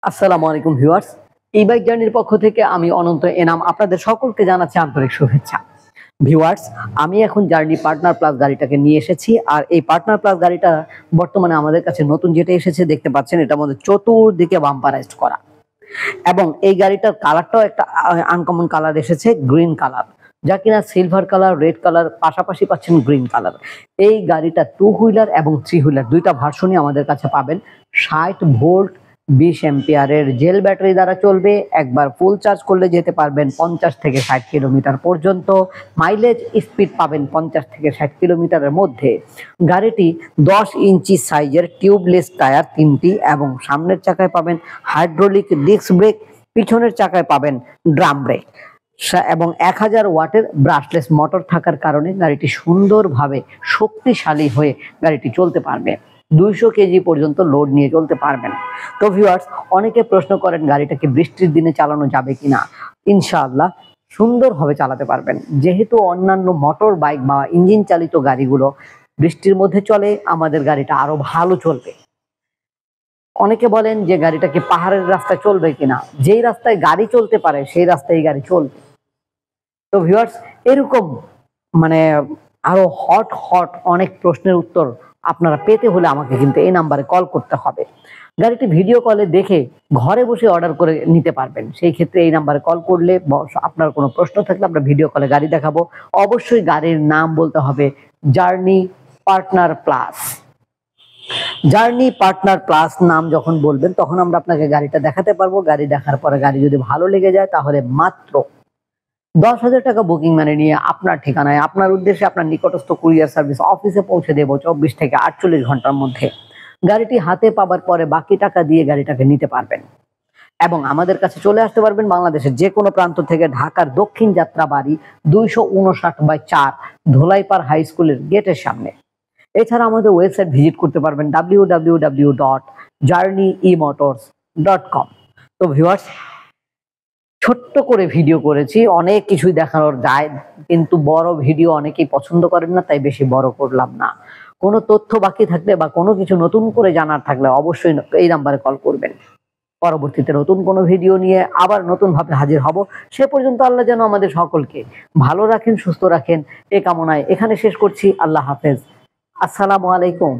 আসসালামু আলাইকুম ভিউয়ার্স। ই বাইক জার্নির পক্ষ থেকে আমি অনন্ত এনাম আপনাদের সকলকে জানাচ্ছি আন্তরিক শুভেচ্ছা। ভিউয়ার্স, আমি এখন জার্নি পার্টনার প্লাস গাড়িটাকে নিয়ে এসেছি। আর এই পার্টনার প্লাস গাড়িটা বর্তমানে আমাদের কাছে নতুন যেটা এসেছে দেখতে পাচ্ছেন, এটার মধ্যে চতুর্দিকে বাম্পারাইজড করা এবং এই গাড়িটার কালারটাও একটা আনকমন কালার এসেছে, গ্রিন কালার, যা কিনা সিলভার কালার, রেড কালার, পাশাপাশি পাচ্ছেন গ্রিন কালার। এই গাড়িটা 2 হুইলার এবং 3 হুইলার দুইটা ভার্সনই আমাদের কাছে পাবেন। 60 ভোল্ট 20 অ্যাম্পিয়ারের জেল ব্যাটারি দ্বারা চলবে। একবার ফুল চার্জ করলে যেতে পারবেন 50 থেকে 60 কিলোমিটার পর্যন্ত। মাইলেজ স্পিড পাবেন 50 থেকে 60 কিলোমিটারের মধ্যে। গাড়িটি 10 ইঞ্চি সাইজের টিউবলেস টায়ার 3টি এবং সামনের চাকায় পাবেন হাইড্রোলিক ডিস্ক ব্রেক, পিছনের চাকায় পাবেন ড্রাম ব্রেক এবং 1000 ওয়াটের ব্রাশলেস মোটর থাকার কারণে গাড়িটি সুন্দরভাবে শক্তিশালী হয়ে গাড়িটি চলতে পারবে। 200 কেজি পর্যন্ত লোড নিয়ে চলতে পারবেন। তো ভিউয়ার্স, অনেকে প্রশ্ন করেন গাড়িটাকে বৃষ্টির দিনে চালানো যাবে কিনা। ইনশাআল্লাহ সুন্দরভাবে চালাতে পারবেন, যেহেতু অন্যান্য মোটর বাইক বা ইঞ্জিন চালিত গাড়িগুলো বৃষ্টির মধ্যে চলে, আমাদের গাড়িটা আরো ভালো চলবে। অনেকে বলেন যে গাড়িটাকে পাহাড়ের রাস্তায় চলবে কিনা। যেই রাস্তায় গাড়ি চলতে পারে সেই রাস্তায় গাড়ি চলবে। তো ভিউয়ার্স, এরকম মানে আরো হট হট অনেক প্রশ্নের উত্তর আপনারা পেতে হলে আমাকে কিন্তু এই নাম্বারে কল করতে হবে। গাড়িটি ভিডিও কলে দেখে ঘরে বসে অর্ডার করে নিতে পারবেন। সেই ক্ষেত্রে এই নাম্বারে কল করলে আপনার কোনো প্রশ্ন থাকলে আমরা ভিডিও কলে গাড়ি দেখাবো। অবশ্যই গাড়ির নাম বলতে হবে journey partner plus. Journey partner plus নাম যখন বলবেন তখন আমরা আপনাকে গাড়িটা দেখাতে পারবো। গাড়ি দেখার পরে গাড়ি যদি ভালো লেগে যায় তাহলে মাত্র 10,000 টাকা বুকিং মানি নিয়ে আপনার ঠিকানায়, আপনার উদ্দেশ্যে, আপনার নিকটস্থ কুরিয়ার সার্ভিস অফিসে পৌঁছে দেবো 24 থেকে 48 ঘন্টার মধ্যে। গাড়িটি হাতে পাবার পরে বাকি টাকা দিয়ে গাড়িটাকে নিতে পারবেন এবং আমাদের কাছে চলে আসতে পারবেন বাংলাদেশের যে কোনো প্রান্ত থেকে। ঢাকার দক্ষিণ যাত্রাবাড়ি 259/4 ধোলাইপাড় হাই স্কুলের গেটের সামনে। এছাড়া আমাদের ওয়েবসাইট ভিজিট করতে পারবেন www.journeymotors.com। তো ভিউয়ার্স, ছোট্ট করে ভিডিও করেছি, অনেক কিছুই দেখানোর যায়, কিন্তু বড় ভিডিও অনেকেই পছন্দ করেন না, তাই বেশি বড় করলাম না। কোনো তথ্য বাকি থাকলে বা কোনো কিছু নতুন করে জানার থাকলে অবশ্যই এই নাম্বারে কল করবেন। পরবর্তীতে নতুন কোনো ভিডিও নিয়ে আবার নতুন ভাবে হাজির হব। সে পর্যন্ত আল্লাহ যেন আমাদের সকলকে ভালো রাখেন, সুস্থ রাখেন, এ কামনায় এখানে শেষ করছি। আল্লাহ হাফেজ। আসসালামু আলাইকুম।